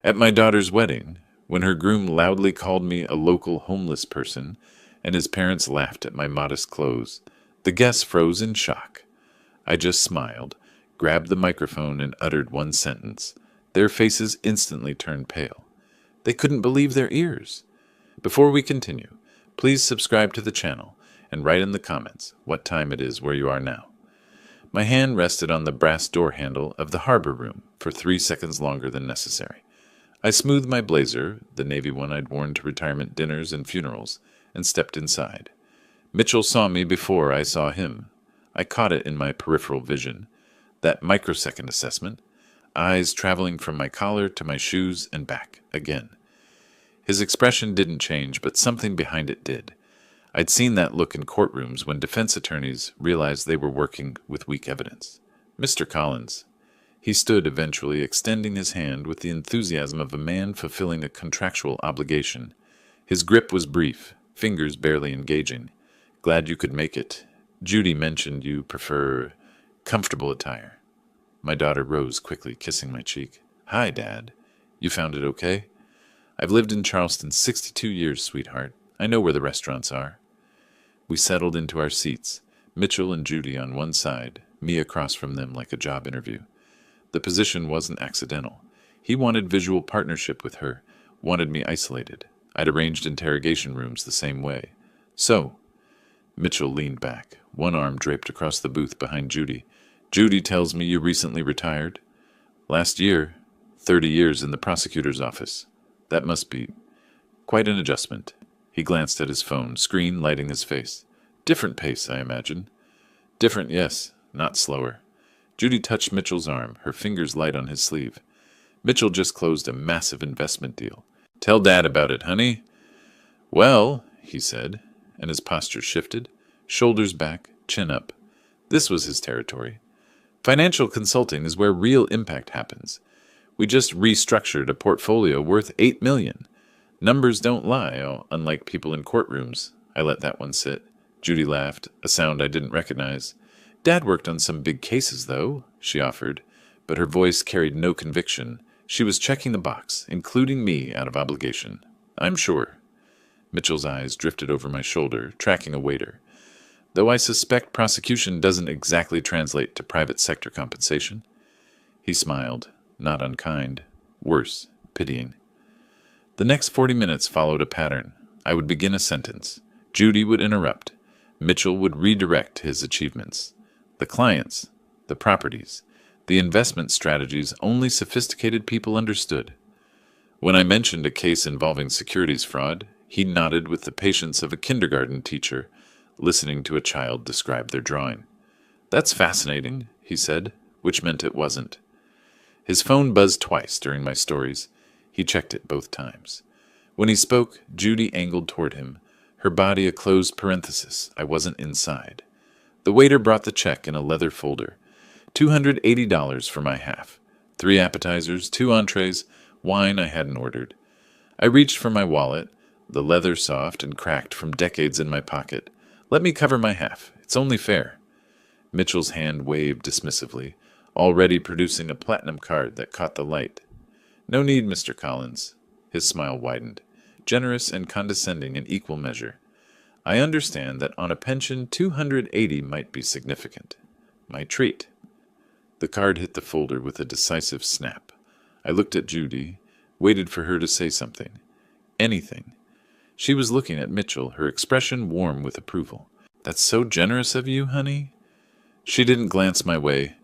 At my daughter's wedding, when her groom loudly called me a local homeless person and his parents laughed at my modest clothes, the guests froze in shock. I just smiled, grabbed the microphone, and uttered one sentence. Their faces instantly turned pale. They couldn't believe their ears. Before we continue, please subscribe to the channel and write in the comments what time it is where you are now. My hand rested on the brass door handle of the harbor room for 3 seconds longer than necessary. I smoothed my blazer, the navy one I'd worn to retirement dinners and funerals, and stepped inside. Mitchell saw me before I saw him. I caught it in my peripheral vision. That microsecond assessment, eyes traveling from my collar to my shoes and back again. His expression didn't change, but something behind it did. I'd seen that look in courtrooms when defense attorneys realized they were working with weak evidence. Mr. Collins. He stood eventually, extending his hand with the enthusiasm of a man fulfilling a contractual obligation. His grip was brief, fingers barely engaging. Glad you could make it. Judy mentioned you prefer comfortable attire. My daughter rose quickly, kissing my cheek. Hi, Dad. You found it okay? I've lived in Charleston 62 years, sweetheart. I know where the restaurants are. We settled into our seats, Mitchell and Judy on one side, me across from them like a job interview. The position wasn't accidental. He wanted visual partnership with her, wanted me isolated. I'd arranged interrogation rooms the same way. So, Mitchell leaned back, one arm draped across the booth behind Judy. Judy tells me you recently retired. Last year, 30 years in the prosecutor's office. That must be quite an adjustment. He glanced at his phone, screen lighting his face. Different pace, I imagine. Different, yes, not slower. Judy touched Mitchell's arm, her fingers light on his sleeve. Mitchell just closed a massive investment deal. Tell Dad about it, honey. Well, he said, and his posture shifted, shoulders back, chin up. This was his territory. Financial consulting is where real impact happens. We just restructured a portfolio worth $8 million. Numbers don't lie, unlike people in courtrooms. I let that one sit. Judy laughed, a sound I didn't recognize. Dad worked on some big cases, though, she offered, but her voice carried no conviction. She was checking the box, including me out of obligation. I'm sure. Mitchell's eyes drifted over my shoulder, tracking a waiter. Though I suspect prosecution doesn't exactly translate to private sector compensation. He smiled, not unkind, worse, pitying. The next 40 minutes followed a pattern. I would begin a sentence. Judy would interrupt. Mitchell would redirect his achievements. The clients, the properties, the investment strategies only sophisticated people understood. When I mentioned a case involving securities fraud, he nodded with the patience of a kindergarten teacher listening to a child describe their drawing. That's fascinating, he said, which meant it wasn't. His phone buzzed twice during my stories. He checked it both times. When he spoke, Judy angled toward him, her body a closed parenthesis. I wasn't inside. The waiter brought the check in a leather folder. $280 for my half. 3 appetizers, 2 entrees, wine I hadn't ordered. I reached for my wallet, the leather soft and cracked from decades in my pocket. Let me cover my half. It's only fair. Mitchell's hand waved dismissively, already producing a platinum card that caught the light. No need, Mr. Collins. His smile widened, generous and condescending in equal measure. I understand that on a pension, 280 might be significant. My treat. The card hit the folder with a decisive snap. I looked at Judy, waited for her to say something. Anything. She was looking at Mitchell, her expression warm with approval. That's so generous of you, honey. She didn't glance my way,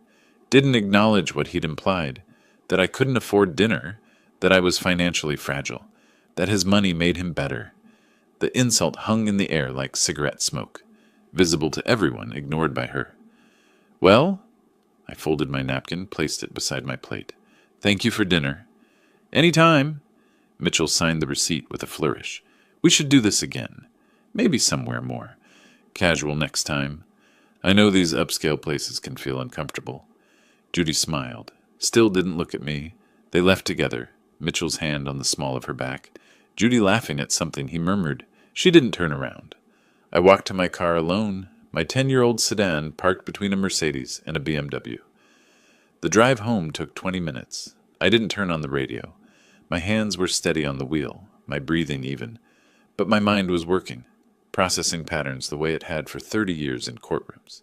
didn't acknowledge what he'd implied, that I couldn't afford dinner, that I was financially fragile, that his money made him better. The insult hung in the air like cigarette smoke, visible to everyone, ignored by her. Well, I folded my napkin, placed it beside my plate. Thank you for dinner. Any time. Mitchell signed the receipt with a flourish. We should do this again. Maybe somewhere more. Casual next time. I know these upscale places can feel uncomfortable. Judy smiled, still didn't look at me. They left together, Mitchell's hand on the small of her back. Judy laughing at something he murmured. She didn't turn around. I walked to my car alone, my 10-year-old sedan parked between a Mercedes and a BMW. The drive home took 20 minutes. I didn't turn on the radio. My hands were steady on the wheel, my breathing even, but my mind was working, processing patterns the way it had for 30 years in courtrooms.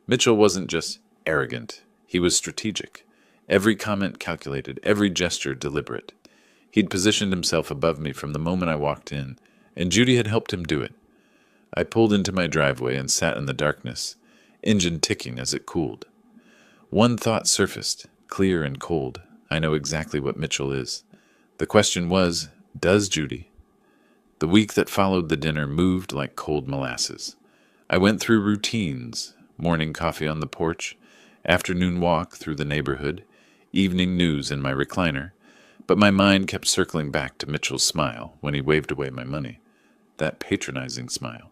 Mitchell wasn't just arrogant, he was strategic. Every comment calculated, every gesture deliberate. He'd positioned himself above me from the moment I walked in, and Judy had helped him do it. I pulled into my driveway and sat in the darkness, engine ticking as it cooled. One thought surfaced, clear and cold. I know exactly what Mitchell is. The question was, does Judy? The week that followed the dinner moved like cold molasses. I went through routines, morning coffee on the porch, afternoon walk through the neighborhood, evening news in my recliner, but my mind kept circling back to Mitchell's smile when he waved away my money. That patronizing smile.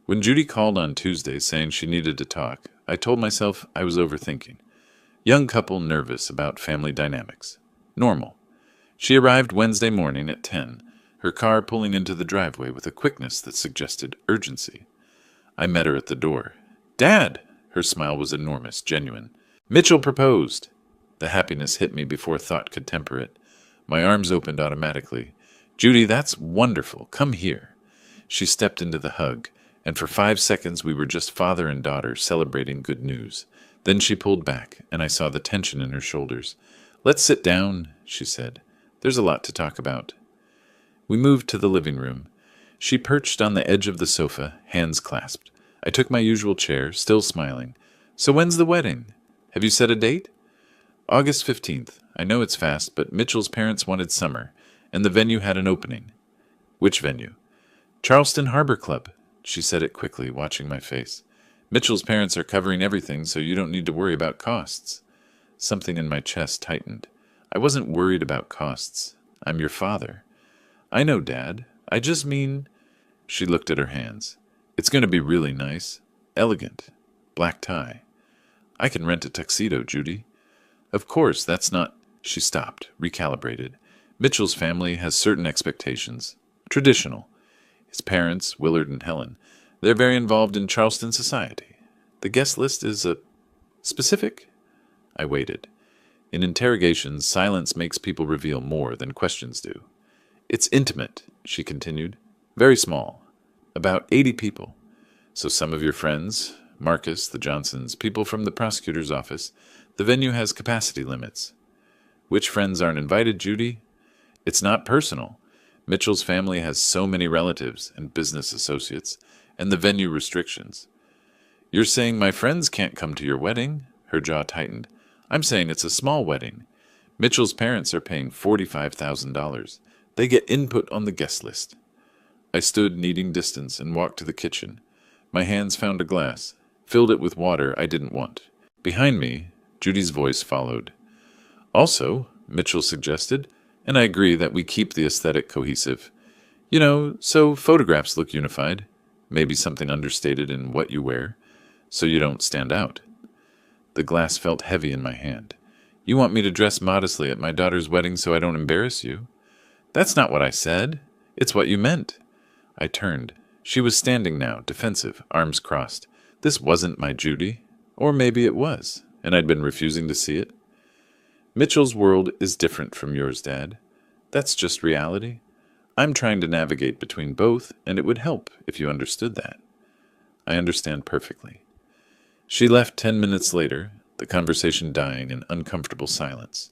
When Judy called on Tuesday saying she needed to talk, I told myself I was overthinking. Young couple nervous about family dynamics. Normal. She arrived Wednesday morning at 10, her car pulling into the driveway with a quickness that suggested urgency. I met her at the door. "Dad!" Her smile was enormous, genuine. "Mitchell proposed." The happiness hit me before thought could temper it. My arms opened automatically. "Judy, that's wonderful. Come here." She stepped into the hug, and for 5 seconds we were just father and daughter celebrating good news. Then she pulled back, and I saw the tension in her shoulders. "Let's sit down," she said. "There's a lot to talk about." We moved to the living room. She perched on the edge of the sofa, hands clasped. I took my usual chair, still smiling. "So when's the wedding? Have you set a date?" "August 15th. I know it's fast, but Mitchell's parents wanted summer, and the venue had an opening." "Which venue?" "Charleston Harbor Club." She said it quickly, watching my face. "Mitchell's parents are covering everything, so you don't need to worry about costs." Something in my chest tightened. I wasn't worried about costs. I'm your father. "I know, Dad. I just mean—" She looked at her hands. "It's going to be really nice. Elegant. Black tie. I can rent a tuxedo, Judy." "Of course, that's not—" She stopped, recalibrated. "Mitchell's family has certain expectations. Traditional. His parents, Willard and Helen, they're very involved in Charleston society. The guest list is specific?" I waited. In interrogations, silence makes people reveal more than questions do. "It's intimate," she continued. "Very small. About 80 people. So some of your friends, Marcus, the Johnsons, people from the prosecutor's office. The venue has capacity limits." "Which friends aren't invited, Judy?" "It's not personal. Mitchell's family has so many relatives and business associates, and the venue restrictions." "You're saying my friends can't come to your wedding?" Her jaw tightened. "I'm saying it's a small wedding. Mitchell's parents are paying $45,000. They get input on the guest list." I stood, needing distance, and walked to the kitchen. My hands found a glass, filled it with water I didn't want. Behind me, Judy's voice followed. "Also," Mitchell suggested, and I agree that we keep the aesthetic cohesive. "You know, so photographs look unified. Maybe something understated in what you wear, so you don't stand out." The glass felt heavy in my hand. "You want me to dress modestly at my daughter's wedding so I don't embarrass you?" "That's not what I said. It's what you meant." I turned. She was standing now, defensive, arms crossed. This wasn't my Judy. Or maybe it was, and I'd been refusing to see it. "Mitchell's world is different from yours, Dad. That's just reality. I'm trying to navigate between both, and it would help if you understood that." "I understand perfectly." She left 10 minutes later, the conversation dying in uncomfortable silence.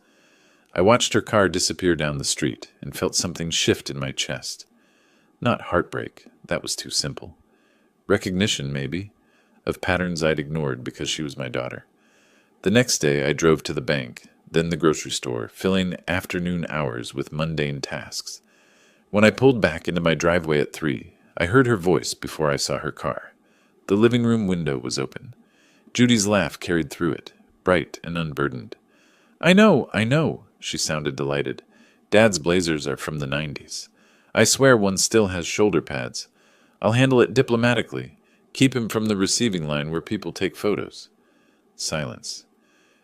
I watched her car disappear down the street and felt something shift in my chest. Not heartbreak, that was too simple. Recognition, maybe, of patterns I'd ignored because she was my daughter. The next day I drove to the bank, then the grocery store, filling afternoon hours with mundane tasks. When I pulled back into my driveway at 3, I heard her voice before I saw her car. The living room window was open. Judy's laugh carried through it, bright and unburdened. I know," she sounded delighted. "Dad's blazers are from the 90s. I swear one still has shoulder pads. I'll handle it diplomatically. Keep him from the receiving line where people take photos." Silence.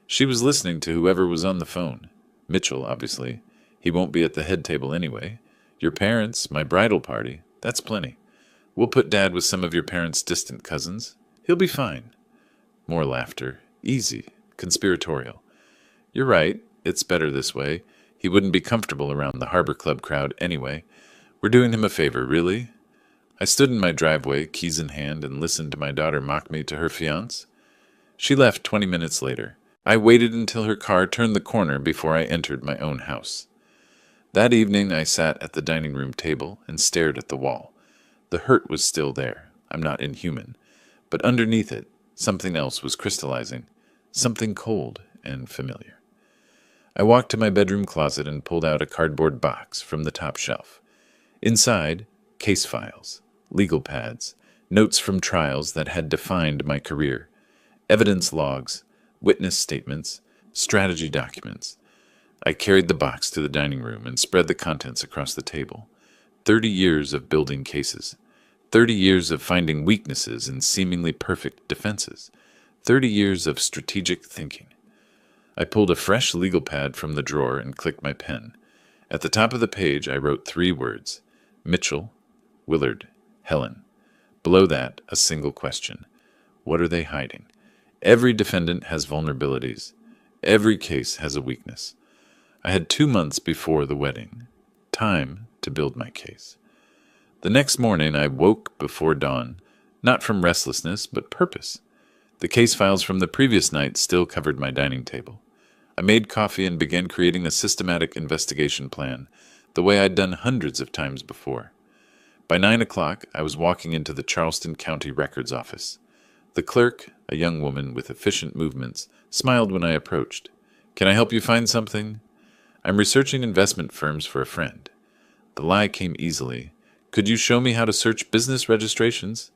She was listening to whoever was on the phone. Mitchell, obviously. He won't be at the head table anyway. Your parents, my bridal party. That's plenty. We'll put Dad with some of your parents' distant cousins. He'll be fine. More laughter. Easy. Conspiratorial. "You're right. It's better this way. He wouldn't be comfortable around the Harbor Club crowd anyway. We're doing him a favor, really? I stood in my driveway, keys in hand, and listened to my daughter mock me to her fiancé. She left 20 minutes later. I waited until her car turned the corner before I entered my own house. That evening I sat at the dining room table and stared at the wall. The hurt was still there. I'm not inhuman. But underneath it, something else was crystallizing. Something cold and familiar. I walked to my bedroom closet and pulled out a cardboard box from the top shelf. Inside, case files, legal pads, notes from trials that had defined my career, evidence logs, witness statements, strategy documents. I carried the box to the dining room and spread the contents across the table. 30 years of building cases. 30 years of finding weaknesses in seemingly perfect defenses. 30 years of strategic thinking. I pulled a fresh legal pad from the drawer and clicked my pen. At the top of the page, I wrote 3 words: Mitchell, Willard, Helen. Below that, a single question. What are they hiding? Every defendant has vulnerabilities. Every case has a weakness. I had 2 months before the wedding. Time to build my case. The next morning, I woke before dawn, not from restlessness, but purpose. The case files from the previous night still covered my dining table. I made coffee and began creating a systematic investigation plan, the way I'd done hundreds of times before. By 9 o'clock, I was walking into the Charleston County Records office. The clerk, a young woman with efficient movements, smiled when I approached. "Can I help you find something?" "I'm researching investment firms for a friend." The lie came easily. "Could you show me how to search business registrations?"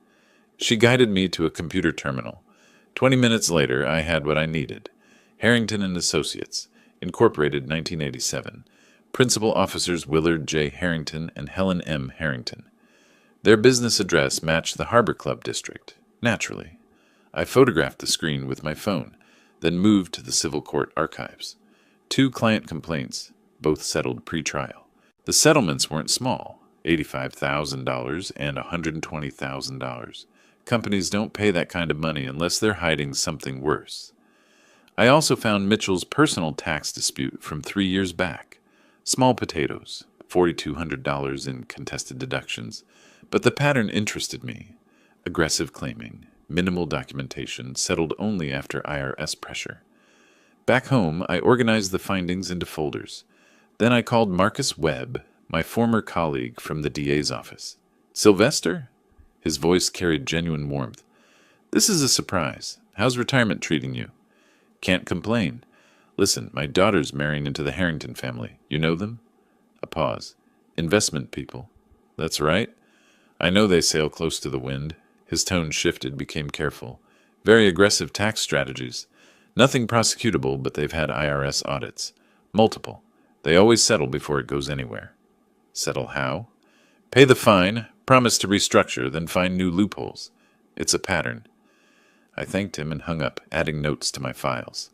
She guided me to a computer terminal. 20 minutes later, I had what I needed. Harrington and Associates, Incorporated, 1987. Principal officers Willard J. Harrington and Helen M. Harrington. Their business address matched the Harbor Club district. Naturally. I photographed the screen with my phone, then moved to the civil court archives. 2 client complaints, both settled pre-trial. The settlements weren't small, $85,000 and $120,000. Companies don't pay that kind of money unless they're hiding something worse. I also found Mitchell's personal tax dispute from 3 years back. Small potatoes, $4,200 in contested deductions. But the pattern interested me. Aggressive claiming, minimal documentation, settled only after IRS pressure. Back home, I organized the findings into folders. Then I called Marcus Webb, my former colleague from the DA's office. "Sylvester?" His voice carried genuine warmth. "This is a surprise. How's retirement treating you?" "Can't complain. Listen, my daughter's marrying into the Harrington family. You know them?" A pause. "Investment people." "That's right. I know they sail close to the wind." His tone shifted, became careful. "Very aggressive tax strategies. Nothing prosecutable, but they've had IRS audits. Multiple. They always settle before it goes anywhere." "Settle how?" "Pay the fine, promise to restructure, then find new loopholes. It's a pattern." I thanked him and hung up, adding notes to my files.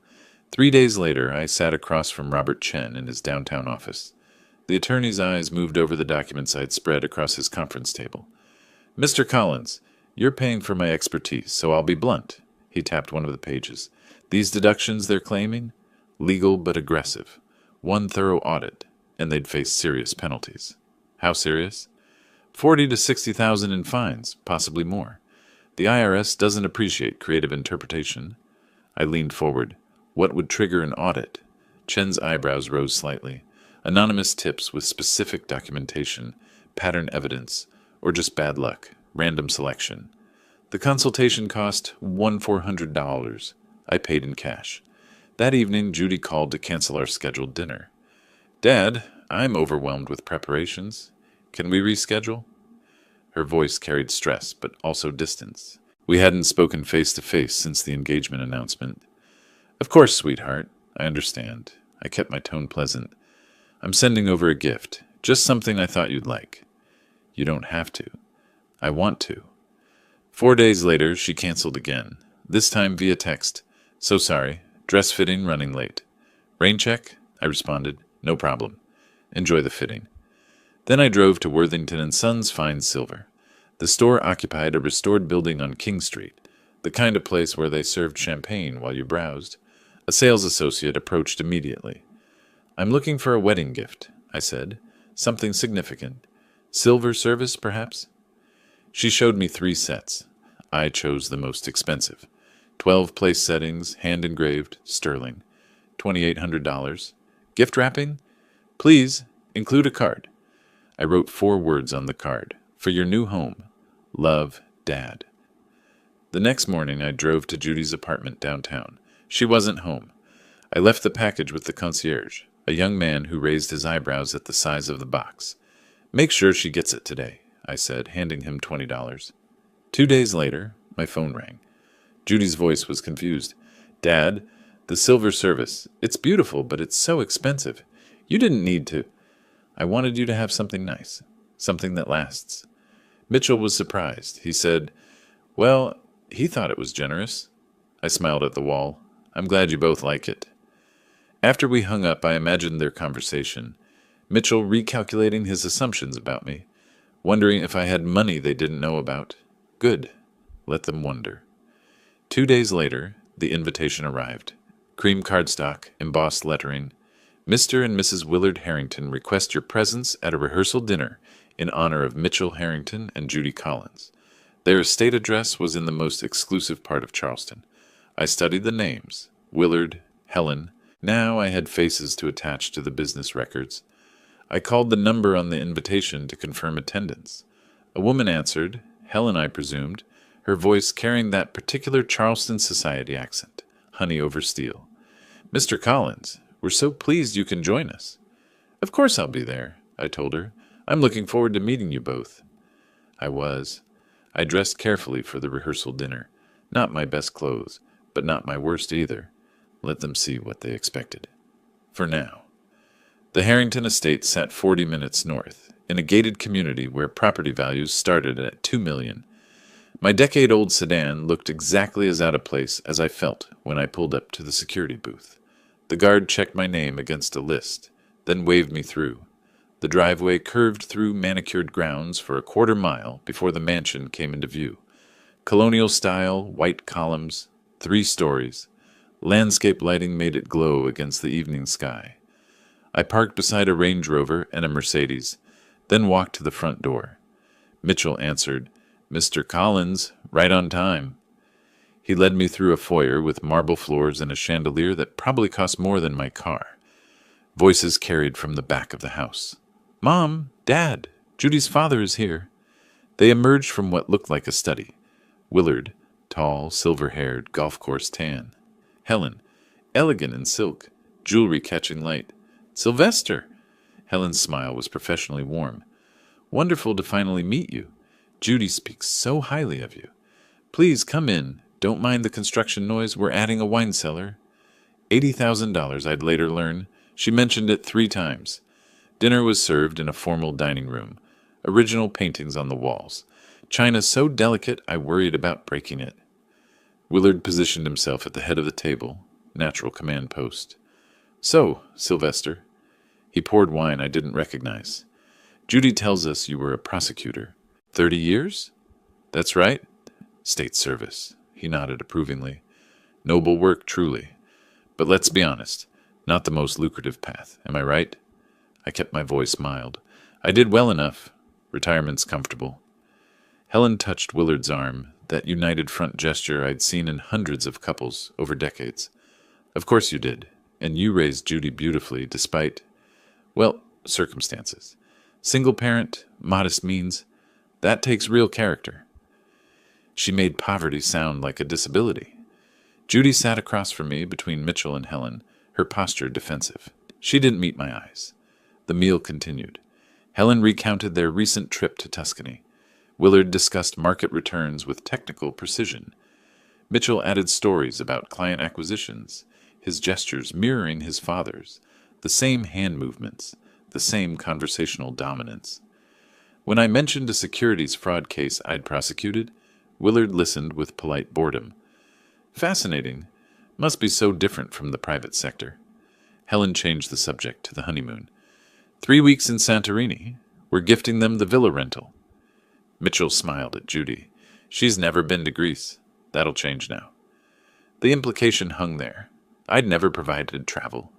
3 days later, I sat across from Robert Chen in his downtown office. The attorney's eyes moved over the documents I'd spread across his conference table. "Mr. Collins, you're paying for my expertise, so I'll be blunt." He tapped one of the pages. "These deductions they're claiming? Legal but aggressive. 1 thorough audit, and they'd face serious penalties." "How serious?" 40 to 60,000 in fines, possibly more. The IRS doesn't appreciate creative interpretation." I leaned forward. "What would trigger an audit?" Chen's eyebrows rose slightly. "Anonymous tips with specific documentation, pattern evidence, or just bad luck, random selection." The consultation cost $1,400. I paid in cash. That evening, Judy called to cancel our scheduled dinner. "Dad, I'm overwhelmed with preparations. Can we reschedule?" Her voice carried stress, but also distance. We hadn't spoken face to face since the engagement announcement. "Of course, sweetheart. I understand." I kept my tone pleasant. "I'm sending over a gift. Just something I thought you'd like." "You don't have to." "I want to." 4 days later, she canceled again. This time via text. "So sorry. Dress fitting running late." "Rain check?" I responded. "No problem. Enjoy the fitting." Then I drove to Worthington & Sons Fine Silver. The store occupied a restored building on King Street, the kind of place where they served champagne while you browsed. A sales associate approached immediately. I'm looking for a wedding gift, I said. Something significant. Silver service, perhaps? She showed me 3 sets. I chose the most expensive. 12 place settings, hand-engraved, sterling. $2,800. Gift wrapping? Please, include a card. I wrote 4 words on the card. For your new home. Love, Dad. The next morning, I drove to Judy's apartment downtown. She wasn't home. I left the package with the concierge, a young man who raised his eyebrows at the size of the box. Make sure she gets it today, I said, handing him $20. 2 days later, my phone rang. Judy's voice was confused. Dad, the silver service. It's beautiful, but it's so expensive. You didn't need to. I wanted you to have something nice, something that lasts. Mitchell was surprised. He said, well, he thought it was generous. I smiled at the wall. I'm glad you both like it. After we hung up, I imagined their conversation. Mitchell recalculating his assumptions about me, wondering if I had money they didn't know about. Good. Let them wonder. 2 days later, the invitation arrived. Cream cardstock, embossed lettering. Mr. and Mrs. Willard Harrington request your presence at a rehearsal dinner in honor of Mitchell Harrington and Judy Collins. Their estate address was in the most exclusive part of Charleston. I studied the names. Willard, Helen. Now I had faces to attach to the business records. I called the number on the invitation to confirm attendance. A woman answered, Helen I presumed, her voice carrying that particular Charleston society accent, honey over steel. Mr. Collins, we're so pleased you can join us. Of course I'll be there, I told her. I'm looking forward to meeting you both. I was. I dressed carefully for the rehearsal dinner. Not my best clothes, but not my worst either. Let them see what they expected. For now. The Harrington estate sat 40 minutes north, in a gated community where property values started at $2 million. My decade-old sedan looked exactly as out of place as I felt when I pulled up to the security booth. The guard checked my name against a list, then waved me through. The driveway curved through manicured grounds for a quarter mile before the mansion came into view. Colonial style, white columns, 3 stories. Landscape lighting made it glow against the evening sky. I parked beside a Range Rover and a Mercedes, then walked to the front door. Mitchell answered, Mr. Collins, right on time. He led me through a foyer with marble floors and a chandelier that probably cost more than my car. Voices carried from the back of the house. Mom, Dad, Judy's father is here. They emerged from what looked like a study. Willard, tall, silver-haired, golf course tan. Helen, elegant in silk, jewelry catching light. Sylvester! Helen's smile was professionally warm. Wonderful to finally meet you. Judy speaks so highly of you. Please come in. Don't mind the construction noise. We're adding a wine cellar. $80,000, I'd later learn. She mentioned it 3 times. Dinner was served in a formal dining room. Original paintings on the walls. China so delicate I worried about breaking it. Willard positioned himself at the head of the table, natural command post. So, Sylvester. He poured wine I didn't recognize. Judy tells us you were a prosecutor. 30 years? That's right. State service. He nodded approvingly. Noble work, truly. But let's be honest, not the most lucrative path. Am I right? I kept my voice mild. I did well enough. Retirement's comfortable. Helen touched Willard's arm, that united front gesture I'd seen in hundreds of couples over decades. Of course you did, and you raised Judy beautifully despite, well, circumstances. Single parent, modest means, that takes real character. She made poverty sound like a disability. Judy sat across from me between Mitchell and Helen, her posture defensive. She didn't meet my eyes. The meal continued. Helen recounted their recent trip to Tuscany. Willard discussed market returns with technical precision. Mitchell added stories about client acquisitions, his gestures mirroring his father's, the same hand movements, the same conversational dominance. When I mentioned a securities fraud case I'd prosecuted, Willard listened with polite boredom. Fascinating. Must be so different from the private sector. Helen changed the subject to the honeymoon. 3 weeks in Santorini. We're gifting them the villa rental. Mitchell smiled at Judy. She's never been to Greece. That'll change now. The implication hung there. I'd never provided travel.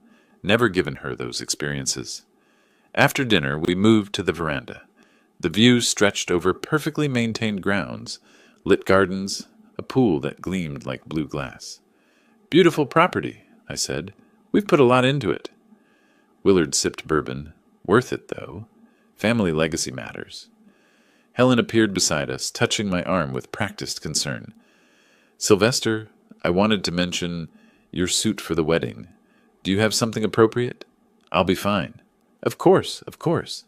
Never given her those experiences. After dinner, we moved to the veranda. The view stretched over perfectly maintained grounds, lit gardens, a pool that gleamed like blue glass. "Beautiful property," I said. "We've put a lot into it." Willard sipped bourbon. "Worth it, though. Family legacy matters." Helen appeared beside us, touching my arm with practiced concern. "Sylvester, I wanted to mention your suit for the wedding. Do you have something appropriate? I'll be fine." Of course, of course."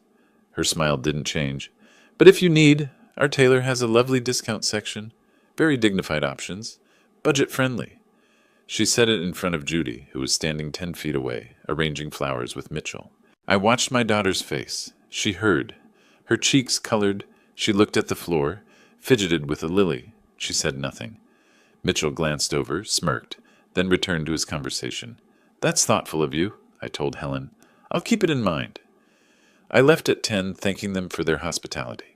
Her smile didn't change. "But if you need, our tailor has a lovely discount section. Very dignified options. Budget-friendly." She said it in front of Judy, who was standing 10 feet away, arranging flowers with Mitchell. I watched my daughter's face. She heard. Her cheeks colored. She looked at the floor, fidgeted with a lily. She said nothing. Mitchell glanced over, smirked, then returned to his conversation. "That's thoughtful of you," I told Helen. "I'll keep it in mind." I left at 10, thanking them for their hospitality.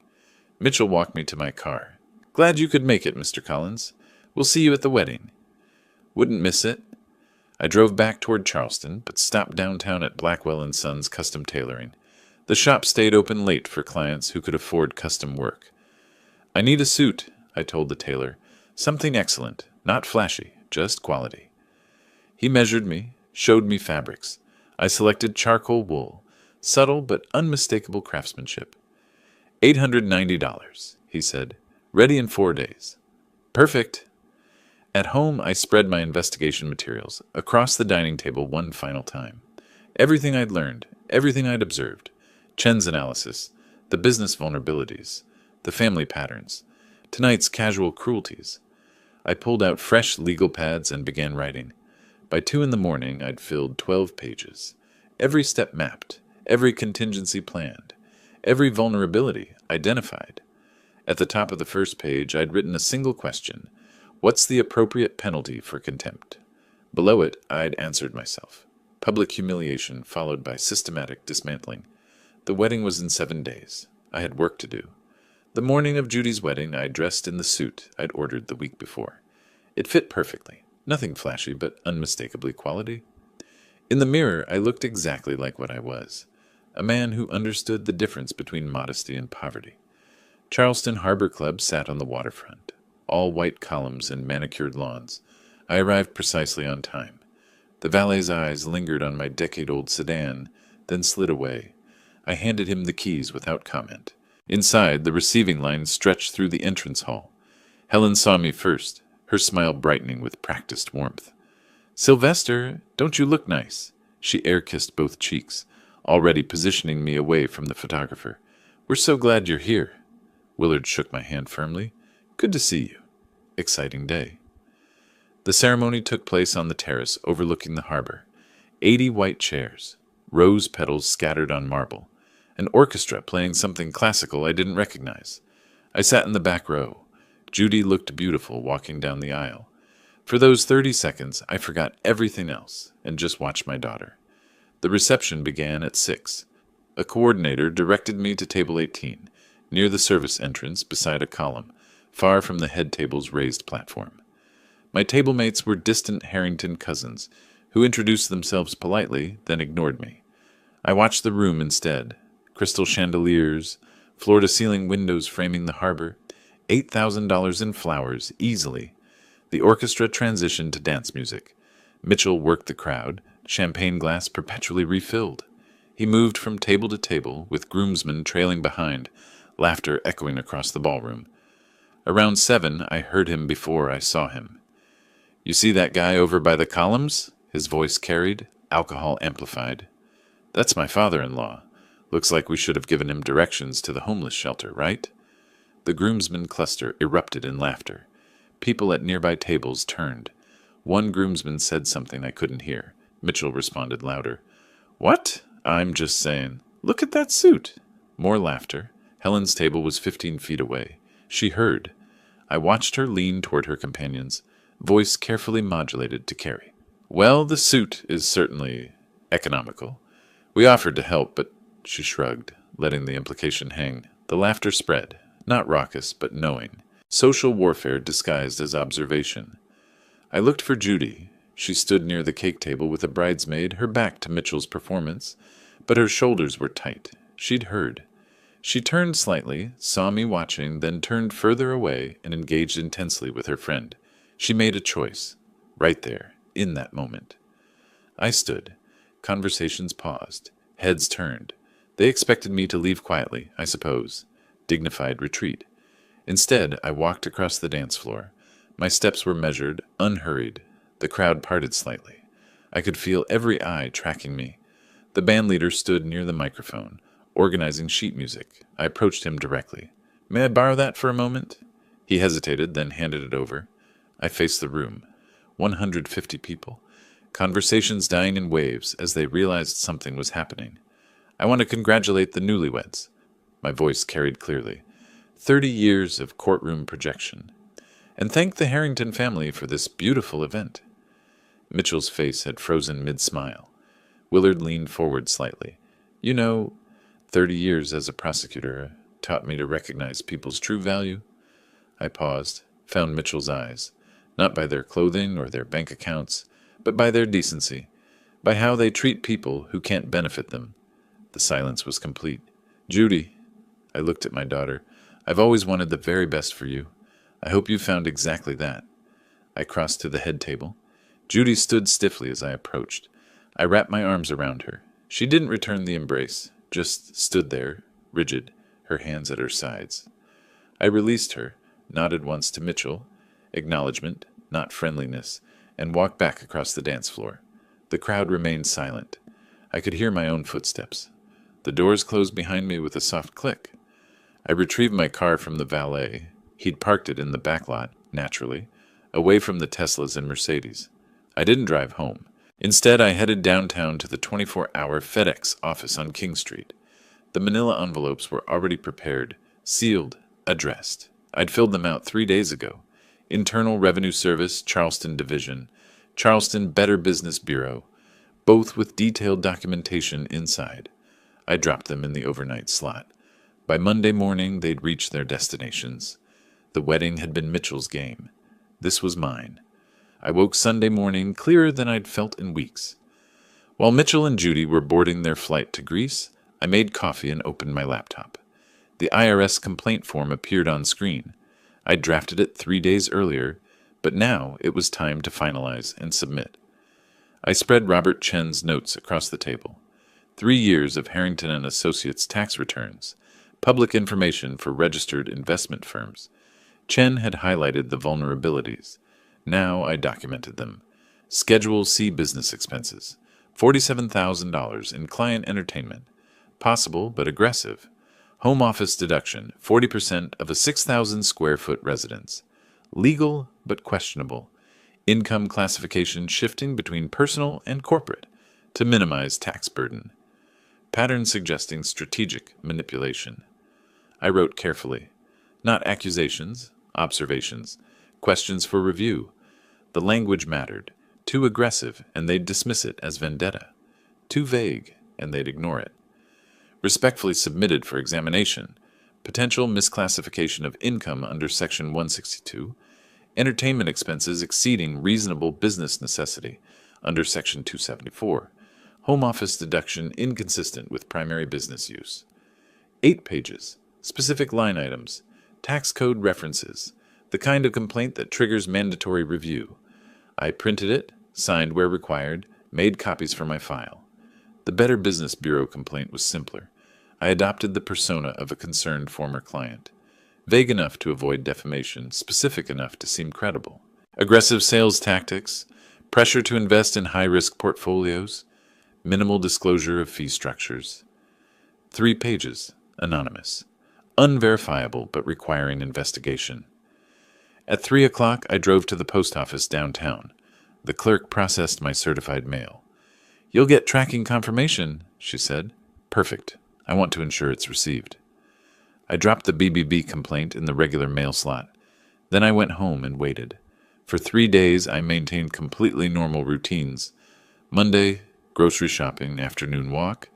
Mitchell walked me to my car. "Glad you could make it, Mr. Collins. We'll see you at the wedding." "Wouldn't miss it." I drove back toward Charleston, but stopped downtown at Blackwell & Sons Custom Tailoring. The shop stayed open late for clients who could afford custom work. "I need a suit," I told the tailor. "Something excellent, not flashy, just quality." He measured me, showed me fabrics. I selected charcoal wool, subtle but unmistakable craftsmanship. $890, he said. "Ready in 4 days." "Perfect." At home, I spread my investigation materials across the dining table one final time. Everything I'd learned, everything I'd observed. Chen's analysis, the business vulnerabilities, the family patterns, tonight's casual cruelties. I pulled out fresh legal pads and began writing. By 2 in the morning, I'd filled 12 pages. Every step mapped, every contingency planned, every vulnerability identified. At the top of the first page, I'd written a single question. What's the appropriate penalty for contempt? Below it, I'd answered myself. Public humiliation followed by systematic dismantling. The wedding was in 7 days. I had work to do. The morning of Judy's wedding, I dressed in the suit I'd ordered the week before. It fit perfectly. Nothing flashy, but unmistakably quality. In the mirror, I looked exactly like what I was. A man who understood the difference between modesty and poverty. Charleston Harbor Club sat on the waterfront. All white columns and manicured lawns. I arrived precisely on time. The valet's eyes lingered on my decade-old sedan, then slid away. I handed him the keys without comment. Inside, the receiving line stretched through the entrance hall. Helen saw me first, her smile brightening with practiced warmth. "Sylvester, don't you look nice?" She air-kissed both cheeks, already positioning me away from the photographer. "We're so glad you're here." Willard shook my hand firmly. "Good to see you. Exciting day." The ceremony took place on the terrace overlooking the harbor. 80 white chairs, rose petals scattered on marble, an orchestra playing something classical I didn't recognize. I sat in the back row. Judy looked beautiful walking down the aisle. For those 30 seconds, I forgot everything else and just watched my daughter. The reception began at 6. A coordinator directed me to table 18, near the service entrance beside a column, far from the head table's raised platform. My table mates were distant Harrington cousins, who introduced themselves politely, then ignored me. I watched the room instead. Crystal chandeliers, floor-to-ceiling windows framing the harbor, $8,000 in flowers, easily. The orchestra transitioned to dance music. Mitchell worked the crowd, champagne glass perpetually refilled. He moved from table to table, with groomsmen trailing behind, laughter echoing across the ballroom. Around 7, I heard him before I saw him. "You see that guy over by the columns?" His voice carried, alcohol amplified. "That's my father-in-law. Looks like we should have given him directions to the homeless shelter, right?" The groomsmen cluster erupted in laughter. People at nearby tables turned. One groomsman said something I couldn't hear. Mitchell responded louder. "What? I'm just saying. Look at that suit." More laughter. Helen's table was 15 feet away. She heard. I watched her lean toward her companions, voice carefully modulated to carry. "Well, the suit is certainly economical. We offered to help, but..." She shrugged, letting the implication hang. The laughter spread, not raucous, but knowing. Social warfare disguised as observation. I looked for Judy. She stood near the cake table with a bridesmaid, her back to Mitchell's performance, but her shoulders were tight. She'd heard. She turned slightly, saw me watching, then turned further away and engaged intensely with her friend. She made a choice, right there, in that moment. I stood. Conversations paused. Heads turned. They expected me to leave quietly, I suppose. Dignified retreat. Instead, I walked across the dance floor. My steps were measured, unhurried. The crowd parted slightly. I could feel every eye tracking me. The bandleader stood near the microphone, organizing sheet music. I approached him directly. "May I borrow that for a moment?" He hesitated, then handed it over. I faced the room. 150 people. Conversations dying in waves as they realized something was happening. "I want to congratulate the newlyweds." My voice carried clearly. 30 years of courtroom projection. "And thank the Harrington family for this beautiful event." Mitchell's face had frozen mid-smile. Willard leaned forward slightly. "You know, 30 years as a prosecutor taught me to recognize people's true value." I paused, found Mitchell's eyes, not by their clothing or their bank accounts, but by their decency, by how they treat people who can't benefit them. The silence was complete. "Judy," I looked at my daughter, "I've always wanted the very best for you. I hope you found exactly that." I crossed to the head table. Judy stood stiffly as I approached. I wrapped my arms around her. She didn't return the embrace, just stood there, rigid, her hands at her sides. I released her, nodded once to Mitchell, acknowledgement, not friendliness, and walked back across the dance floor. The crowd remained silent. I could hear my own footsteps. The doors closed behind me with a soft click. I retrieved my car from the valet. He'd parked it in the back lot, naturally, away from the Teslas and Mercedes. I didn't drive home. Instead, I headed downtown to the 24-hour FedEx office on King Street. The manila envelopes were already prepared, sealed, addressed. I'd filled them out 3 days ago. Internal Revenue Service, Charleston Division, Charleston Better Business Bureau, both with detailed documentation inside. I dropped them in the overnight slot. By Monday morning, they'd reached their destinations. The wedding had been Mitchell's game. This was mine. I woke Sunday morning clearer than I'd felt in weeks. While Mitchell and Judy were boarding their flight to Greece, I made coffee and opened my laptop. The IRS complaint form appeared on screen. I'd drafted it 3 days earlier, but now it was time to finalize and submit. I spread Robert Chen's notes across the table. 3 years of Harrington and Associates tax returns, public information for registered investment firms. Chen had highlighted the vulnerabilities. Now I documented them. Schedule C business expenses. $47,000 in client entertainment. Possible but aggressive. Home office deduction, 40% of a 6,000 square foot residence. Legal but questionable. Income classification shifting between personal and corporate to minimize tax burden. Pattern suggesting strategic manipulation. I wrote carefully. Not accusations, observations, questions for review. The language mattered. Too aggressive, and they'd dismiss it as vendetta. Too vague, and they'd ignore it. Respectfully submitted for examination. Potential misclassification of income under Section 162. Entertainment expenses exceeding reasonable business necessity under Section 274. Home office deduction inconsistent with primary business use. 8 pages. Specific line items. Tax code references. The kind of complaint that triggers mandatory review. I printed it, signed where required, made copies for my file. The Better Business Bureau complaint was simpler. I adopted the persona of a concerned former client. Vague enough to avoid defamation, specific enough to seem credible. Aggressive sales tactics, pressure to invest in high-risk portfolios, minimal disclosure of fee structures. 3 pages, anonymous. Unverifiable but requiring investigation. At 3 o'clock, I drove to the post office downtown. The clerk processed my certified mail. "You'll get tracking confirmation," she said. "Perfect. I want to ensure it's received." I dropped the BBB complaint in the regular mail slot. Then I went home and waited. For 3 days, I maintained completely normal routines. Monday, grocery shopping, afternoon walk.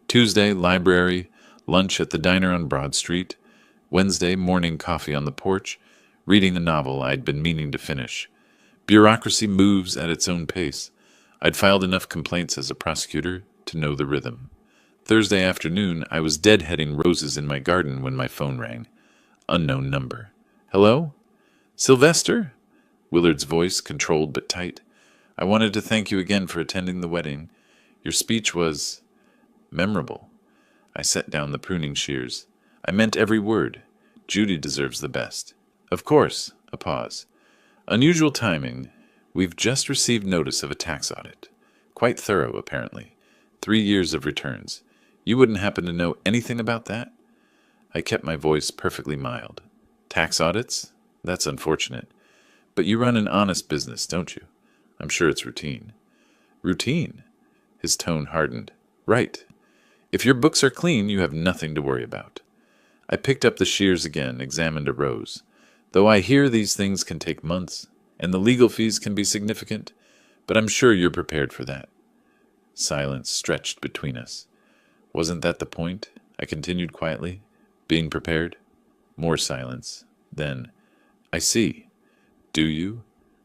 Tuesday, library, lunch at the diner on Broad Street. Wednesday, morning coffee on the porch, reading a novel I'd been meaning to finish. Bureaucracy moves at its own pace. I'd filed enough complaints as a prosecutor to know the rhythm. Thursday afternoon, I was deadheading roses in my garden when my phone rang. Unknown number. Hello? Sylvester? Willard's voice, controlled but tight. I wanted to thank you again for attending the wedding. Your speech was memorable. I set down the pruning shears. I meant every word. Judy deserves the best. Of course. A pause. Unusual timing. We've just received notice of a tax audit. Quite thorough, apparently. 3 years of returns. You wouldn't happen to know anything about that? I kept my voice perfectly mild. Tax audits? That's unfortunate. But you run an honest business, don't you? I'm sure it's routine. Routine? His tone hardened. Right. If your books are clean, you have nothing to worry about. I picked up the shears again, examined a rose. Though I hear these things can take months, and the legal fees can be significant, but I'm sure you're prepared for that. Silence stretched between us. Wasn't that the point? I continued quietly. Being prepared? More silence. Then, I see. Do you?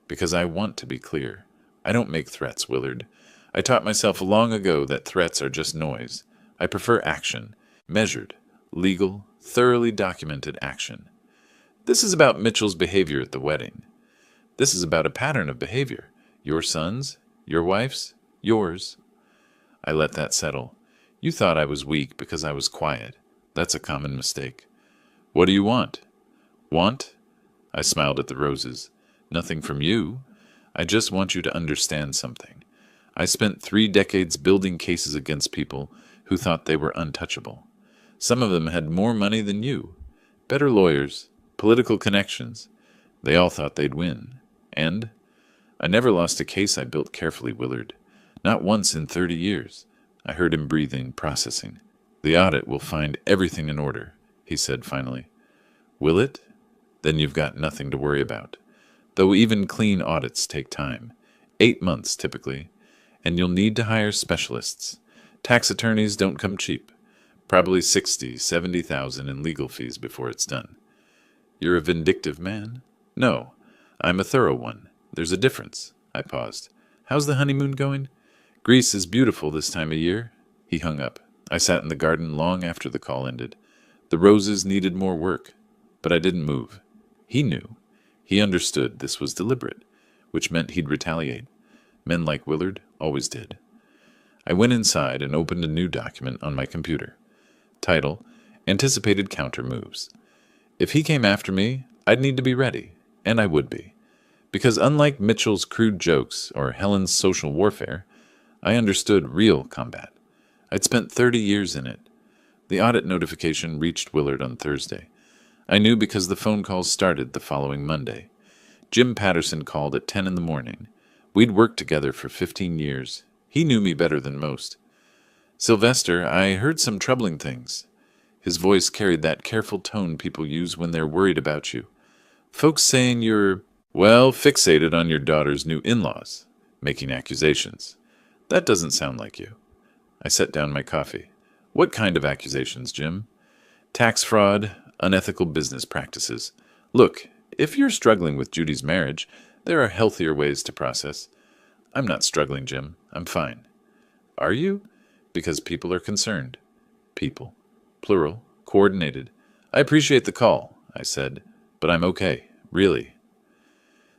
Because I want to be clear. I don't make threats, Willard. I taught myself long ago that threats are just noise. I prefer action. Measured, legal, thoroughly documented action. This is about Mitchell's behavior at the wedding. This is about a pattern of behavior. Your son's, your wife's, yours. I let that settle. You thought I was weak because I was quiet. That's a common mistake. What do you want? Want? I smiled at the roses. Nothing from you. I just want you to understand something. I spent 3 decades building cases against people who thought they were untouchable. Some of them had more money than you. Better lawyers. Political connections. They all thought they'd win. And I never lost a case I built carefully, Willard. Not once in 30 years. I heard him breathing, processing. The audit will find everything in order, he said finally. Will it? Then you've got nothing to worry about. Though even clean audits take time. 8 months, typically. And you'll need to hire specialists. Tax attorneys don't come cheap. Probably 60, 70,000 in legal fees before it's done. You're a vindictive man? No, I'm a thorough one. There's a difference. I paused. How's the honeymoon going? Greece is beautiful this time of year. He hung up. I sat in the garden long after the call ended. The roses needed more work, but I didn't move. He knew. He understood this was deliberate, which meant he'd retaliate. Men like Willard always did. I went inside and opened a new document on my computer. Title, Anticipated Counter Moves. If he came after me, I'd need to be ready, and I would be. Because unlike Mitchell's crude jokes or Helen's social warfare, I understood real combat. I'd spent 30 years in it. The audit notification reached Willard on Thursday. I knew because the phone calls started the following Monday. Jim Patterson called at 10 in the morning. We'd worked together for 15 years. He knew me better than most. Sylvester, I heard some troubling things. His voice carried that careful tone people use when they're worried about you. Folks saying you're, well, fixated on your daughter's new in-laws, making accusations. That doesn't sound like you. I set down my coffee. What kind of accusations, Jim? Tax fraud, unethical business practices. Look, if you're struggling with Judy's marriage, there are healthier ways to process. I'm not struggling, Jim. I'm fine. Are you? Because people are concerned. People. Plural. Coordinated. I appreciate the call, I said, but I'm okay, really.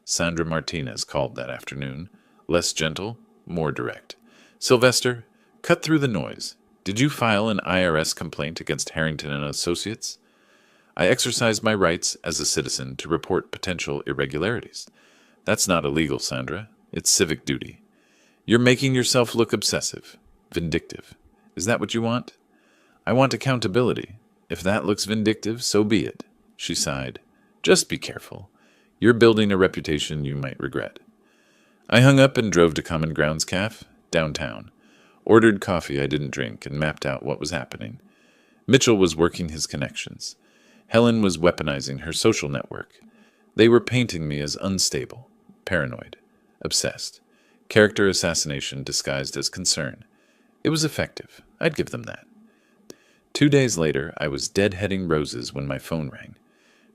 Sandra Martinez called that afternoon. Less gentle, more direct. Sylvester, cut through the noise. Did you file an IRS complaint against Harrington and Associates? I exercised my rights as a citizen to report potential irregularities. That's not illegal, Sandra. It's civic duty. You're making yourself look obsessive, vindictive. Is that what you want? I want accountability. If that looks vindictive, so be it. She sighed. Just be careful. You're building a reputation you might regret. I hung up and drove to Common Grounds Cafe, downtown. Ordered coffee I didn't drink and mapped out what was happening. Mitchell was working his connections. Helen was weaponizing her social network. They were painting me as unstable, paranoid, obsessed. Character assassination disguised as concern. It was effective. I'd give them that. 2 days later, I was deadheading roses when my phone rang.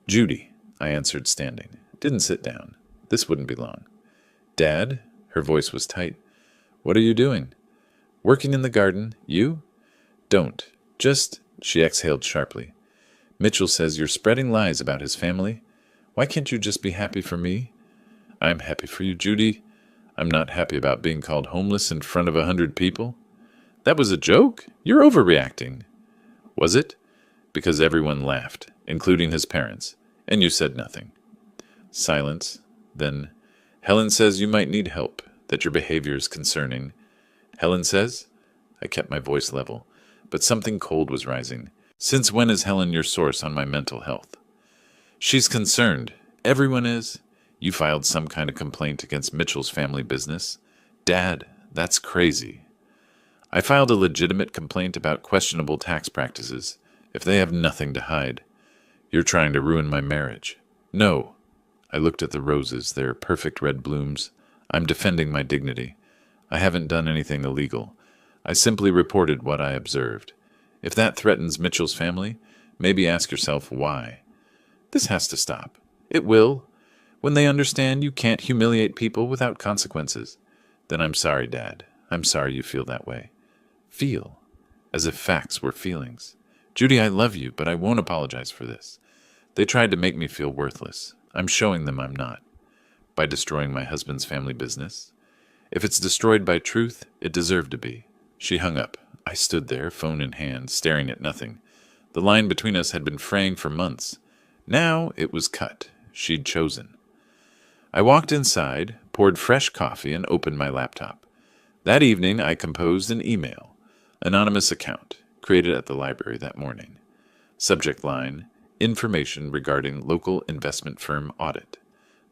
Judy, I answered standing. Didn't sit down. This wouldn't be long. Dad? Her voice was tight. What are you doing? Working in the garden. You? Don't. Just, she exhaled sharply. Mitchell says you're spreading lies about his family. Why can't you just be happy for me? I'm happy for you, Judy. I'm not happy about being called homeless in front of 100 people. That was a joke? You're overreacting. Was it? Because everyone laughed, including his parents, and you said nothing. Silence. Then, Helen says you might need help, that your behavior is concerning. Helen says? I kept my voice level, but something cold was rising. Since when is Helen your source on my mental health? She's concerned. Everyone is. You filed some kind of complaint against Mitchell's family business. Dad, that's crazy. I filed a legitimate complaint about questionable tax practices. If they have nothing to hide. You're trying to ruin my marriage. No. I looked at the roses, their perfect red blooms. I'm defending my dignity. I haven't done anything illegal. I simply reported what I observed. If that threatens Mitchell's family, maybe ask yourself why. This has to stop. It will. When they understand you can't humiliate people without consequences. Then I'm sorry, Dad. I'm sorry you feel that way. Feel. As if facts were feelings. Judy, I love you, but I won't apologize for this. They tried to make me feel worthless. I'm showing them I'm not. By destroying my husband's family business. If it's destroyed by truth, it deserved to be. She hung up. I stood there, phone in hand, staring at nothing. The line between us had been fraying for months. Now it was cut. She'd chosen. I walked inside, poured fresh coffee, and opened my laptop. That evening, I composed an email. Anonymous account, created at the library that morning. Subject line, information regarding local investment firm audit.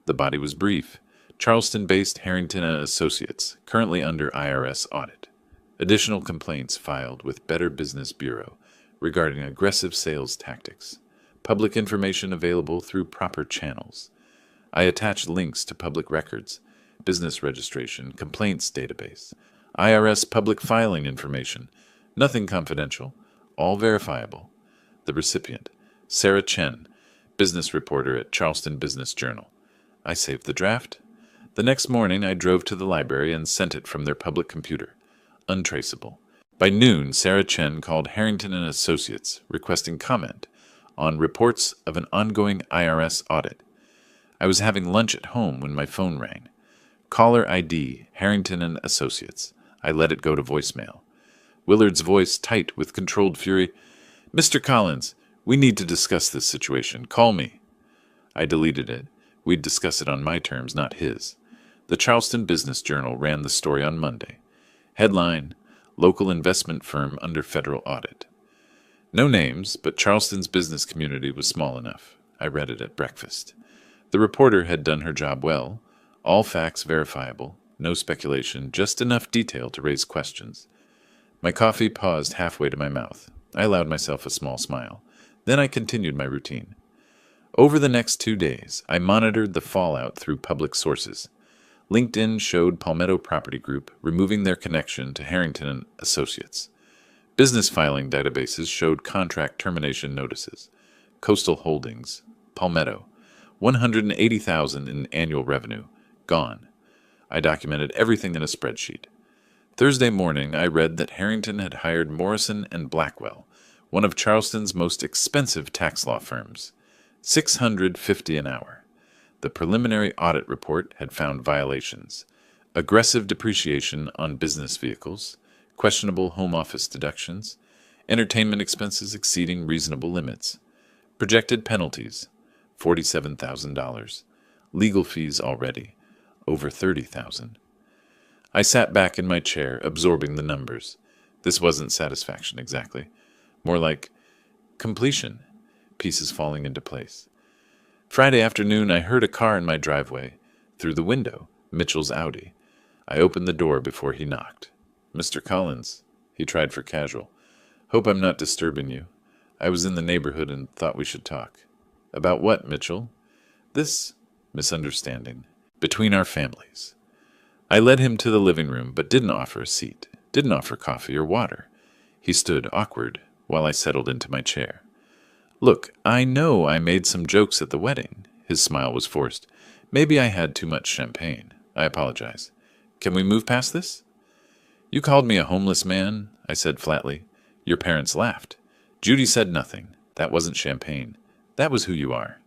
The body was brief. Charleston-based Harrington & Associates, currently under IRS audit. Additional complaints filed with Better Business Bureau regarding aggressive sales tactics. Public information available through proper channels. I attached links to public records, business registration, complaints database, IRS public filing information, nothing confidential, all verifiable. The recipient, Sarah Chen, business reporter at Charleston Business Journal. I saved the draft. The next morning I drove to the library and sent it from their public computer. Untraceable. By noon, Sarah Chen called Harrington & Associates, requesting comment on reports of an ongoing IRS audit. I was having lunch at home when my phone rang. Caller ID, Harrington & Associates. I let it go to voicemail. Willard's voice tight with controlled fury. Mr. Collins, we need to discuss this situation. Call me. I deleted it. We'd discuss it on my terms, not his. The Charleston Business Journal ran the story on Monday. Headline, Local Investment Firm Under Federal Audit. No names, but Charleston's business community was small enough. I read it at breakfast. The reporter had done her job well. All facts verifiable. No speculation, just enough detail to raise questions. My coffee paused halfway to my mouth. I allowed myself a small smile. Then I continued my routine. Over the next 2 days, I monitored the fallout through public sources. LinkedIn showed Palmetto Property Group removing their connection to Harrington & Associates. Business filing databases showed contract termination notices. Coastal Holdings, Palmetto, $180,000 in annual revenue, gone. I documented everything in a spreadsheet. Thursday morning, I read that Harrington had hired Morrison & Blackwell, one of Charleston's most expensive tax law firms, $650 an hour. The preliminary audit report had found violations, aggressive depreciation on business vehicles, questionable home office deductions, entertainment expenses exceeding reasonable limits, projected penalties, $47,000, legal fees already, over $30,000. I sat back in my chair, absorbing the numbers. This wasn't satisfaction exactly, more like completion, pieces falling into place. Friday afternoon, I heard a car in my driveway. Through the window, Mitchell's Audi. I opened the door before he knocked. Mr. Collins, he tried for casual. Hope I'm not disturbing you. I was in the neighborhood and thought we should talk. About what, Mitchell? This misunderstanding between our families. I led him to the living room, but didn't offer a seat, didn't offer coffee or water. He stood awkward while I settled into my chair. Look, I know I made some jokes at the wedding. His smile was forced. Maybe I had too much champagne. I apologize. Can we move past this? You called me a homeless man, I said flatly. Your parents laughed. Judy said nothing. That wasn't champagne. That was who you are.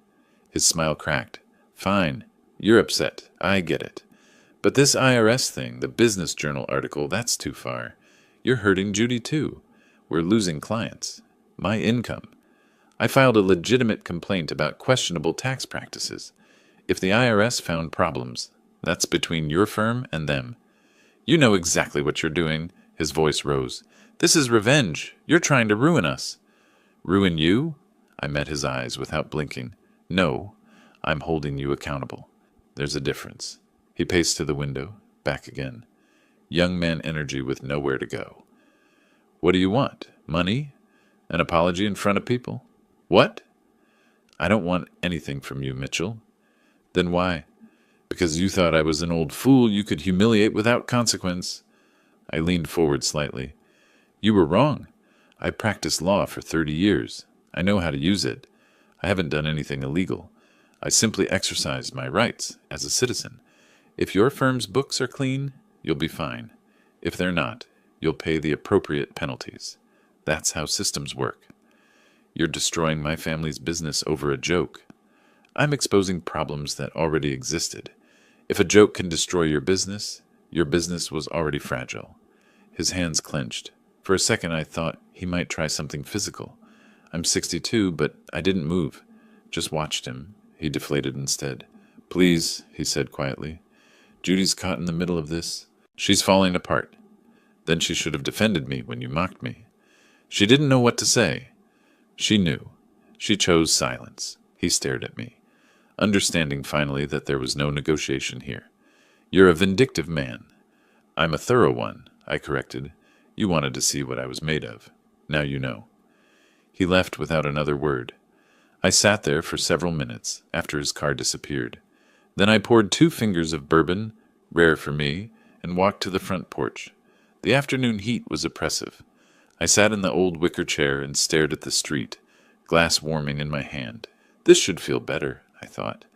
His smile cracked. Fine. You're upset. I get it. But this IRS thing, the Business Journal article, that's too far. You're hurting Judy too. We're losing clients. My income. I filed a legitimate complaint about questionable tax practices. If the IRS found problems, that's between your firm and them. You know exactly what you're doing. His voice rose. This is revenge. You're trying to ruin us. Ruin you? I met his eyes without blinking. No, I'm holding you accountable. There's a difference. He paced to the window, back again. Young man energy with nowhere to go. What do you want? Money? An apology in front of people? What? I don't want anything from you, Mitchell. Then why? Because you thought I was an old fool you could humiliate without consequence. I leaned forward slightly. You were wrong. I practiced law for 30 years. I know how to use it. I haven't done anything illegal. I simply exercised my rights as a citizen. If your firm's books are clean, you'll be fine. If they're not, you'll pay the appropriate penalties. That's how systems work. You're destroying my family's business over a joke. I'm exposing problems that already existed. If a joke can destroy your business was already fragile. His hands clenched. For a second I thought he might try something physical. I'm 62, but I didn't move. Just watched him. He deflated instead. Please, he said quietly. Judy's caught in the middle of this. She's falling apart. Then she should have defended me when you mocked me. She didn't know what to say. She knew. She chose silence. He stared at me, understanding finally that there was no negotiation here. You're a vindictive man. I'm a thorough one, I corrected. You wanted to see what I was made of. Now you know. He left without another word. I sat there for several minutes after his car disappeared. Then I poured 2 fingers of bourbon, rare for me, and walked to the front porch. The afternoon heat was oppressive. I sat in the old wicker chair and stared at the street, glass warming in my hand. This should feel better, I thought.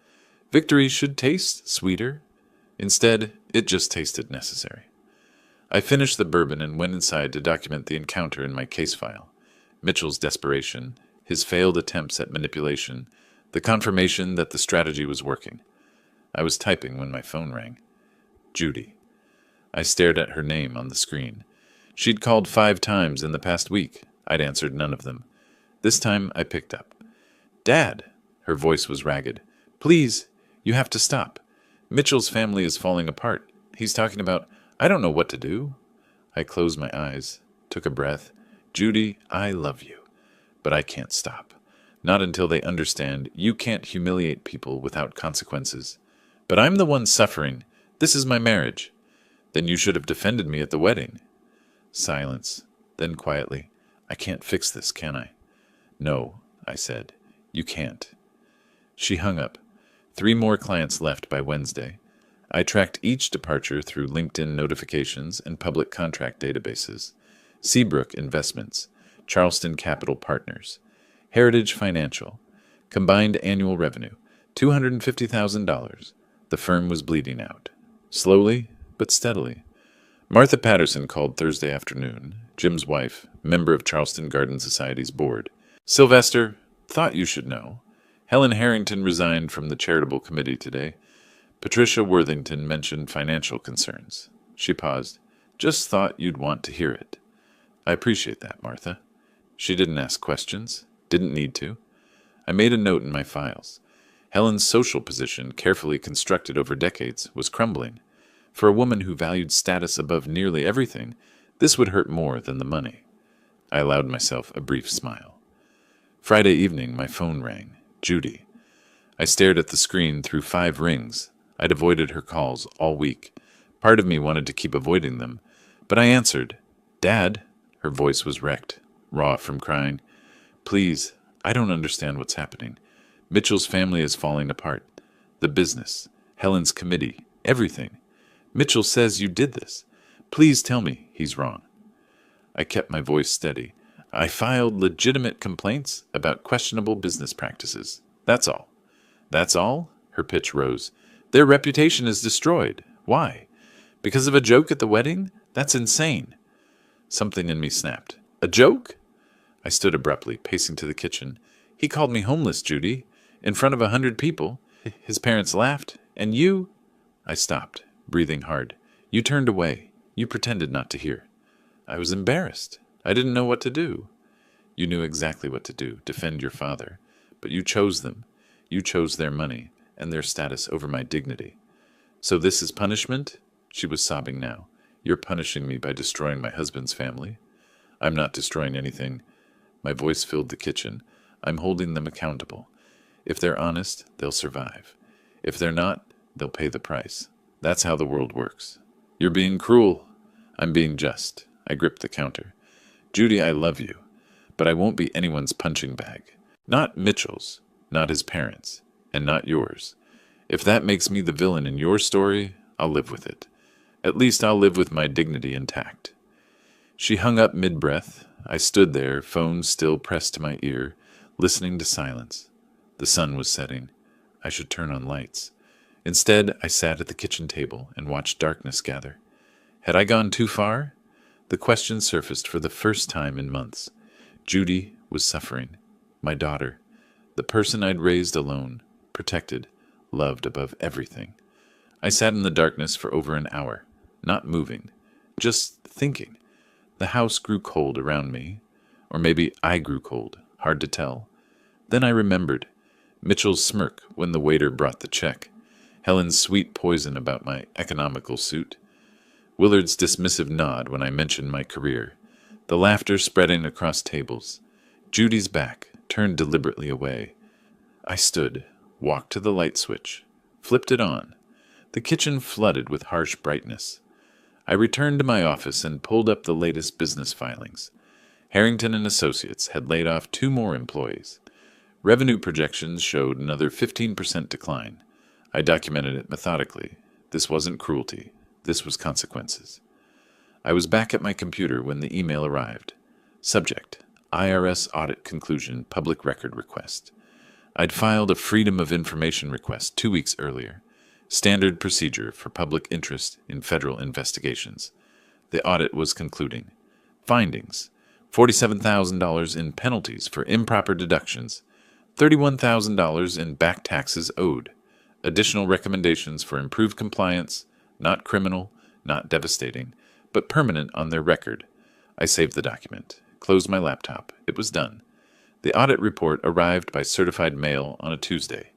Victory should taste sweeter. Instead, it just tasted necessary. I finished the bourbon and went inside to document the encounter in my case file. Mitchell's desperation, his failed attempts at manipulation, the confirmation that the strategy was working. I was typing when my phone rang. Judy. I stared at her name on the screen. She'd called 5 times in the past week. I'd answered none of them. This time I picked up. Dad. Her voice was ragged. Please, you have to stop. Mitchell's family is falling apart. He's talking about, I don't know what to do. I closed my eyes, took a breath. Judy, I love you. But I can't stop. Not until they understand you can't humiliate people without consequences. But I'm the one suffering. This is my marriage. Then you should have defended me at the wedding. Silence. Then quietly, I can't fix this, can I? No, I said. You can't. She hung up. 3 more clients left by Wednesday. I tracked each departure through LinkedIn notifications and public contract databases. Seabrook Investments, Charleston Capital Partners, Heritage Financial. Combined annual revenue, $250,000. The firm was bleeding out. Slowly, but steadily. Martha Patterson called Thursday afternoon, Jim's wife, member of Charleston Garden Society's board. Sylvester, thought you should know. Helen Harrington resigned from the charitable committee today. Patricia Worthington mentioned financial concerns. She paused. Just thought you'd want to hear it. I appreciate that, Martha. She didn't ask questions. Didn't need to. I made a note in my files. Helen's social position, carefully constructed over decades, was crumbling. For a woman who valued status above nearly everything, this would hurt more than the money. I allowed myself a brief smile. Friday evening, my phone rang. Judy. I stared at the screen through 5 rings. I'd avoided her calls all week. Part of me wanted to keep avoiding them, but I answered. Dad? Her voice was wrecked, raw from crying. Please, I don't understand what's happening. Mitchell's family is falling apart. The business, Helen's committee, everything. Mitchell says you did this. Please tell me he's wrong. I kept my voice steady. I filed legitimate complaints about questionable business practices. That's all. That's all? Her pitch rose. Their reputation is destroyed. Why? Because of a joke at the wedding? That's insane. Something in me snapped. A joke? I stood abruptly, pacing to the kitchen. He called me homeless, Judy, in front of 100 people. His parents laughed, and you... I stopped, breathing hard. You turned away. You pretended not to hear. I was embarrassed. I didn't know what to do. You knew exactly what to do, defend your father. But you chose them. You chose their money and their status over my dignity. So this is punishment? She was sobbing now. You're punishing me by destroying my husband's family? I'm not destroying anything. My voice filled the kitchen. I'm holding them accountable. If they're honest, they'll survive. If they're not, they'll pay the price. That's how the world works. You're being cruel. I'm being just. I gripped the counter. Judy, I love you, but I won't be anyone's punching bag. Not Mitchell's, not his parents, and not yours. If that makes me the villain in your story, I'll live with it. At least I'll live with my dignity intact. She hung up mid-breath. I stood there, phone still pressed to my ear, listening to silence. The sun was setting. I should turn on lights. Instead, I sat at the kitchen table and watched darkness gather. Had I gone too far? The question surfaced for the first time in months. Judy was suffering. My daughter. The person I'd raised alone, protected, loved above everything. I sat in the darkness for over an hour, not moving, just thinking. The house grew cold around me, or maybe I grew cold, hard to tell. Then I remembered Mitchell's smirk when the waiter brought the check, Helen's sweet poison about my economical suit, Willard's dismissive nod when I mentioned my career, the laughter spreading across tables, Judy's back, turned deliberately away. I stood, walked to the light switch, flipped it on. The kitchen flooded with harsh brightness. I returned to my office and pulled up the latest business filings. Harrington and Associates had laid off 2 more employees. Revenue projections showed another 15% decline. I documented it methodically. This wasn't cruelty. This was consequences. I was back at my computer when the email arrived. Subject: IRS audit conclusion public record request. I'd filed a Freedom of Information request 2 weeks earlier. Standard procedure for public interest in federal investigations. The audit was concluding. Findings: $47,000 in penalties for improper deductions, $31,000 in back taxes owed. Additional recommendations for improved compliance, not criminal, not devastating, but permanent on their record. I saved the document, closed my laptop. It was done. The audit report arrived by certified mail on a Tuesday.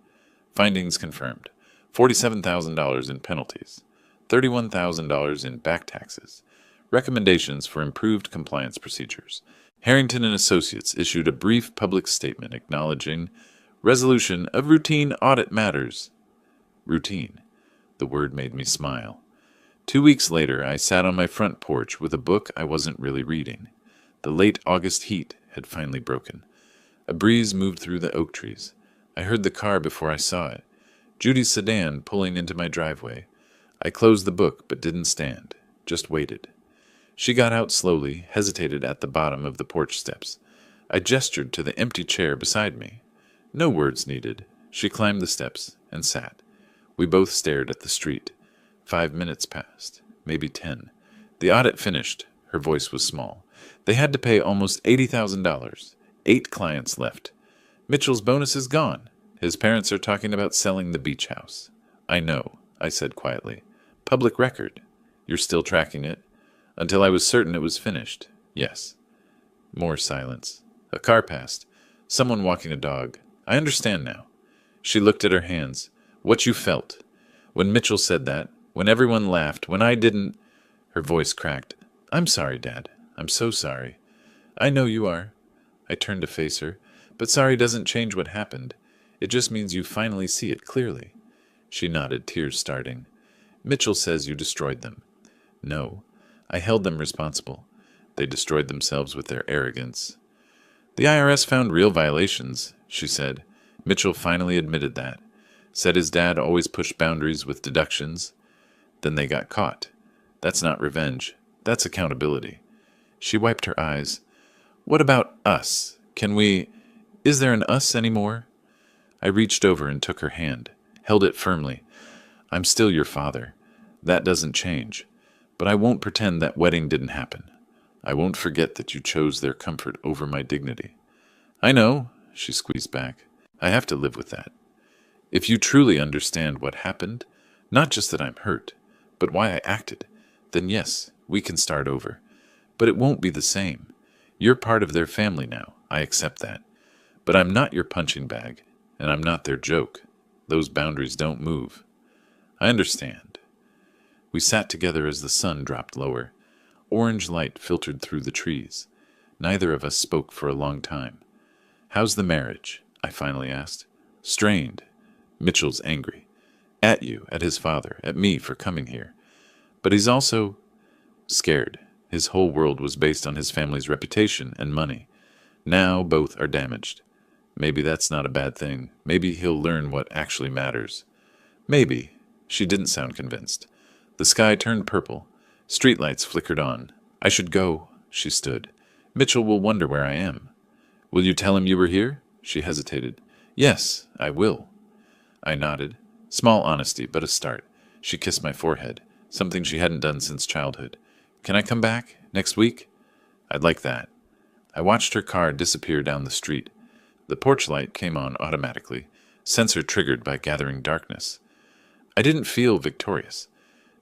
Findings confirmed. $47,000 in penalties, $31,000 in back taxes, recommendations for improved compliance procedures. Harrington and Associates issued a brief public statement acknowledging resolution of routine audit matters. Routine. The word made me smile. 2 weeks later, I sat on my front porch with a book I wasn't really reading. The late August heat had finally broken. A breeze moved through the oak trees. I heard the car before I saw it. Judy's sedan pulling into my driveway. I closed the book but didn't stand, just waited. She got out slowly, hesitated at the bottom of the porch steps. I gestured to the empty chair beside me. No words needed. She climbed the steps and sat. We both stared at the street. 5 minutes passed, maybe 10. The audit finished. Her voice was small. They had to pay almost $80,000. 8 clients left. Mitchell's bonus is gone. His parents are talking about selling the beach house. I know, I said quietly. Public record. You're still tracking it? Until I was certain it was finished. Yes. More silence. A car passed. Someone walking a dog. I understand now. She looked at her hands. What you felt. When Mitchell said that, when everyone laughed, when I didn't... Her voice cracked. I'm sorry, Dad. I'm so sorry. I know you are. I turned to face her. But sorry doesn't change what happened. It just means you finally see it clearly. She nodded, tears starting. Mitchell says you destroyed them. No, I held them responsible. They destroyed themselves with their arrogance. The IRS found real violations, she said. Mitchell finally admitted that. Said his dad always pushed boundaries with deductions. Then they got caught. That's not revenge. That's accountability. She wiped her eyes. What about us? Is there an us anymore? I reached over and took her hand, held it firmly. I'm still your father. That doesn't change. But I won't pretend that wedding didn't happen. I won't forget that you chose their comfort over my dignity. I know, she squeezed back. I have to live with that. If you truly understand what happened, not just that I'm hurt, but why I acted, then yes, we can start over. But it won't be the same. You're part of their family now. I accept that. But I'm not your punching bag, and I'm not their joke. Those boundaries don't move. I understand. We sat together as the sun dropped lower. Orange light filtered through the trees. Neither of us spoke for a long time. How's the marriage? I finally asked. Strained. Mitchell's angry. At you, at his father, at me for coming here. But he's also scared. His whole world was based on his family's reputation and money. Now both are damaged. Maybe that's not a bad thing. Maybe he'll learn what actually matters. Maybe. She didn't sound convinced. The sky turned purple. Streetlights flickered on. I should go. She stood. Mitchell will wonder where I am. Will you tell him you were here? She hesitated. Yes, I will. I nodded. Small honesty, but a start. She kissed my forehead, something she hadn't done since childhood. Can I come back? Next week? I'd like that. I watched her car disappear down the street. The porch light came on automatically, sensor triggered by gathering darkness. I didn't feel victorious.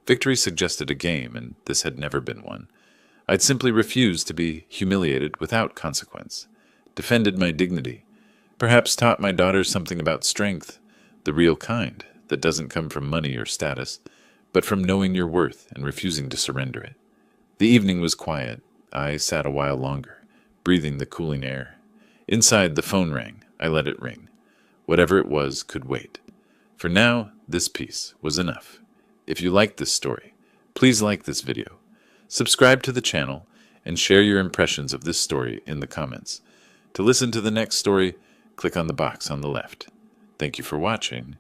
Victory suggested a game, and this had never been one. I'd simply refused to be humiliated without consequence, defended my dignity, perhaps taught my daughter something about strength, the real kind, that doesn't come from money or status, but from knowing your worth and refusing to surrender it. The evening was quiet. I sat a while longer, breathing the cooling air. Inside, the phone rang. I let it ring. Whatever it was could wait. For now, this piece was enough. If you liked this story, please like this video, subscribe to the channel, and share your impressions of this story in the comments. To listen to the next story, click on the box on the left. Thank you for watching.